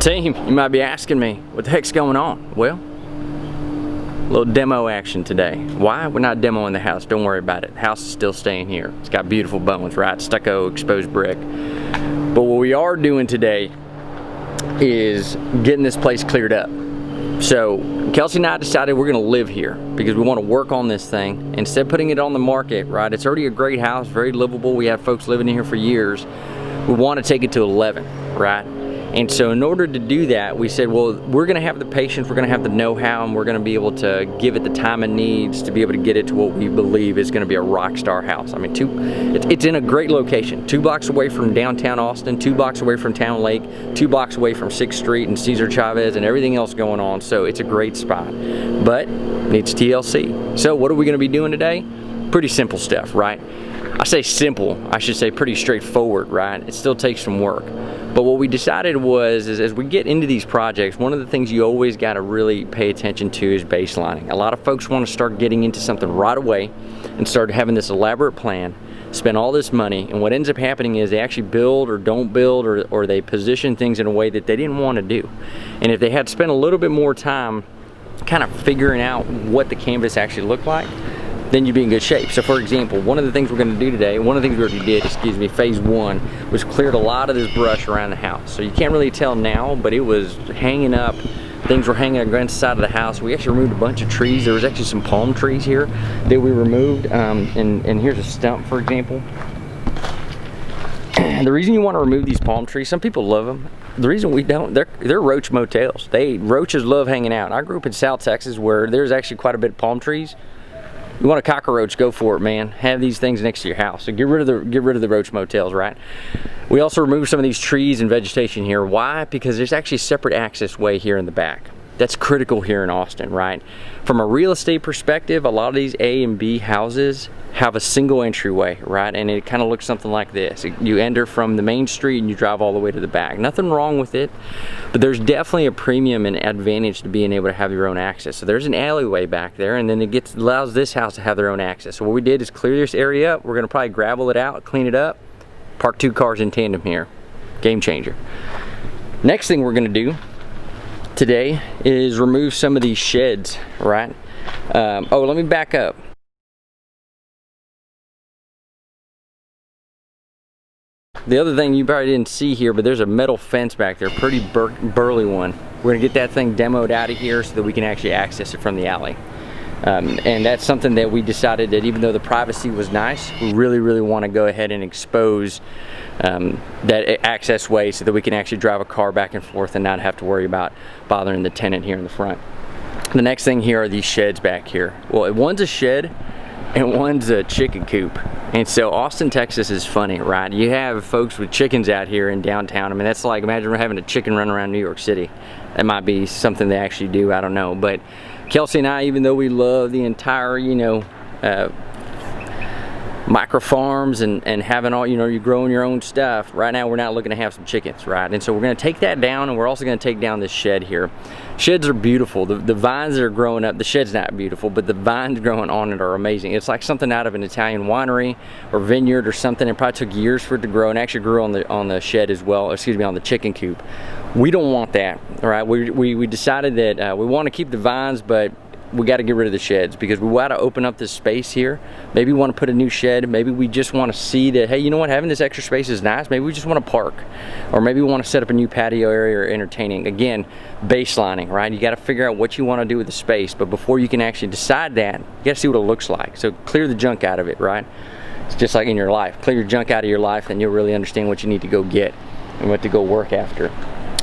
Team, you might be asking me, what the heck's going on? Well, a little demo action today. Why? We're not demoing the house, don't worry about it. The house is still staying here. It's got beautiful bones, right? Stucco, exposed brick. But what we are doing today is getting this place cleared up. So Kelsey and I decided we're gonna live here because we want to work on this thing. Instead of putting it on the market, right? It's already a great house, very livable. We have folks living in here for years. We want to take it to 11, right? And so in order to do that, we said, well, we're gonna have the patience, we're gonna have the know-how, and we're gonna be able to give it the time it needs to be able to get it to what we believe is gonna be a rock star house. I mean, it's in a great location. 2 blocks away from downtown Austin, 2 blocks away from Town Lake, 2 blocks away from 6th Street and Cesar Chavez and everything else going on. So it's a great spot, but it's TLC. So what are we gonna be doing today? Pretty simple stuff, right? I say simple, I should say pretty straightforward, right? It still takes some work. But what we decided was, as we get into these projects, one of the things you always got to really pay attention to is baselining. A lot of folks want to start getting into something right away and start having this elaborate plan, spend all this money, and what ends up happening is they actually build or don't build, or they position things in a way that they didn't want to do. And if they had spent a little bit more time kind of figuring out what the canvas actually looked like, then you'd be in good shape. So for example, one of the things we're gonna do today, one of the things we already did, phase 1, was cleared a lot of this brush around the house. So you can't really tell now, but it was hanging up. Things were hanging against the side of the house. We actually removed a bunch of trees. There was actually some palm trees here that we removed. And here's a stump, for example. The reason you wanna remove these palm trees, some people love them. The reason we don't, they're roach motels. Roaches love hanging out. I grew up in South Texas where there's actually quite a bit of palm trees. You want a cockroach, go for it, man. Have these things next to your house. So get rid of the roach motels, right? We also removed some of these trees and vegetation here. Why? Because there's actually a separate access way here in the back. That's critical here in Austin, right? From a real estate perspective, a lot of these A and B houses have a single entryway, right? And it kind of looks something like this. You enter from the main street and you drive all the way to the back. Nothing wrong with it, but there's definitely a premium and advantage to being able to have your own access. So there's an alleyway back there, and then it allows this house to have their own access. So what we did is clear this area up. We're gonna probably gravel it out, clean it up, park 2 cars in tandem here. Game changer. Next thing we're gonna do today is remove some of these sheds, right? Oh, let me back up. The other thing you probably didn't see here, but there's a metal fence back there, pretty burly one. We're gonna get that thing demoed out of here so that we can actually access it from the alley. And that's something that we decided that even though the privacy was nice, we really want to go ahead and expose that access way so that we can actually drive a car back and forth and not have to worry about bothering the tenant here in the front. The next thing here are these sheds back here. Well, one's a shed and one's a chicken coop. And so Austin, Texas is funny, right? You have folks with chickens out here in downtown. I mean, that's like, imagine having a chicken run around New York City. That might be something they actually do, I don't know. But Kelsey and I, even though we love the entire, micro farms and having all, you're growing your own stuff, right now we're not looking to have some chickens, right? And so we're gonna take that down, and we're also gonna take down this shed here. Sheds are beautiful. The vines that are growing up, the shed's not beautiful, but the vines growing on it are amazing. It's like something out of an Italian winery or vineyard or something. It probably took years for it to grow, and actually grew on the shed as well, excuse me, on the chicken coop. We don't want that, all right? We decided that we want to keep the vines, but we got to get rid of the sheds because we want to open up this space here. Maybe we want to put a new shed. Maybe we just want to see that, hey, you know what, having this extra space is nice. Maybe we just want to park, or maybe we want to set up a new patio area or entertaining. Again, baselining, right? You got to figure out what you want to do with the space, but before you can actually decide that, you got to see what it looks like. So clear the junk out of it, right? It's just like in your life. Clear your junk out of your life, and you'll really understand what you need to go get and what to go work after.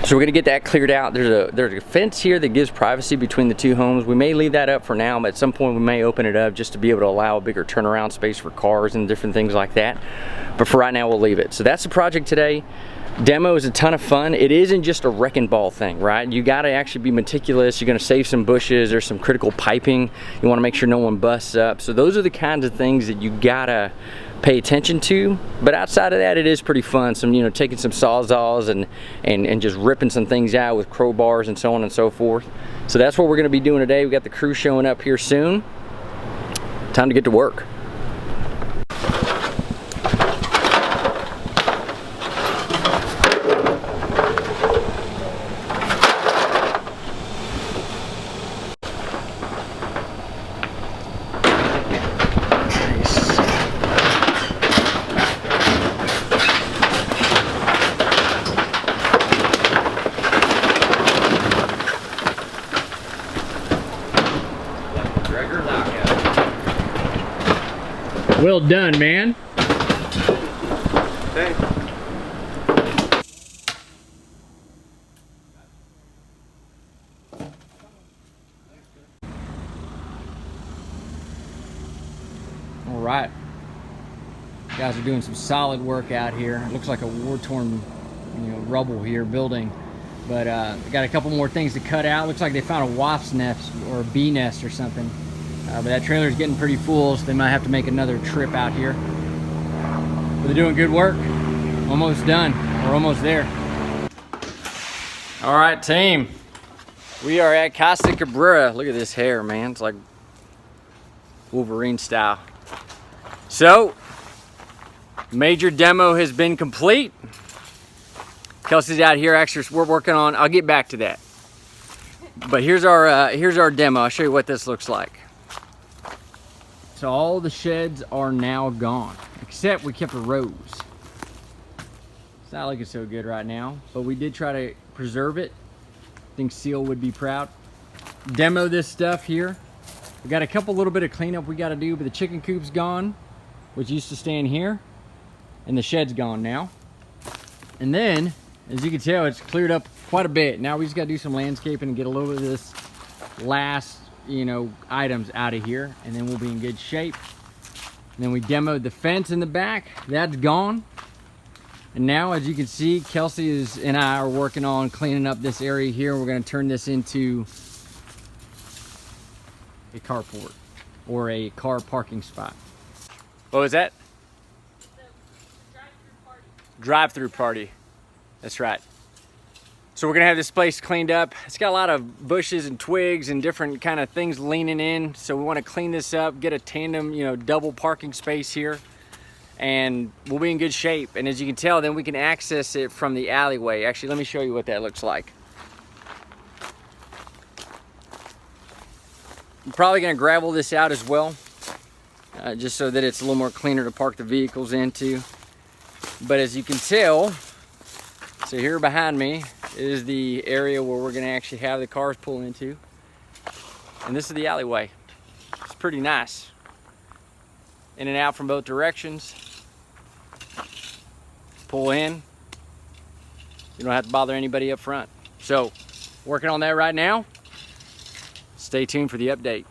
So we're gonna get that cleared out. There's a fence here that gives privacy between the 2 homes. We may leave that up for now, but at some point we may open it up just to be able to allow a bigger turnaround space for cars and different things like that. But for right now, we'll leave it. So that's the project today. Demo is a ton of fun. It isn't just a wrecking ball thing, right? You gotta actually be meticulous. You're gonna save some bushes. There's some critical piping. You wanna make sure no one busts up. So those are the kinds of things that you gotta pay attention to. But outside of that, it is pretty fun. Some, taking some sawzalls and just ripping some things out with crowbars and so on and so forth. So that's what we're gonna be doing today. We got the crew showing up here soon. Time to get to work. Well done, man. Okay. All right. Guys are doing some solid work out here. It looks like a war-torn, rubble here, building. But they got a couple more things to cut out. Looks like they found a wasp's nest or a bee nest or something. But that trailer's getting pretty full, so they might have to make another trip out here. But they're doing good work. Almost done. We're almost there. All right, team. We are at Casa Cabrera. Look at this hair, man. It's like Wolverine style. So, major demo has been complete. Kelsey's out here. Actually, we're working on. I'll get back to that. But here's our demo. I'll show you what this looks like. So all the sheds are now gone, except we kept a rose. It's not looking so good right now, but we did try to preserve it. I think Seal would be proud. Demo this stuff here. We got a couple little bit of cleanup we got to do, but the chicken coop's gone, which used to stay in here, and the shed's gone now. And then, as you can tell, it's cleared up quite a bit. Now we just got to do some landscaping and get a little bit of this last, items out of here, and then we'll be in good shape. And then we demoed the fence in the back. That's gone. And now, as you can see, Kelsey and I are working on cleaning up this area here. We're going to turn this into a carport or a car parking spot. What was that? Drive-through party. Drive-through party. That's right. So we're gonna have this place cleaned up. It's got a lot of bushes and twigs and different kind of things leaning in. So we want to clean this up, get a tandem, double parking space here, and we'll be in good shape. And as you can tell, then we can access it from the alleyway. Actually, let me show you what that looks like. I'm probably gonna gravel this out as well, just so that it's a little more cleaner to park the vehicles into. But as you can tell, so here behind me is the area where we're gonna actually have the cars pull into. And this is the alleyway. It's pretty nice. In and out from both directions. Pull in. You don't have to bother anybody up front. So, working on that right now. Stay tuned for the update.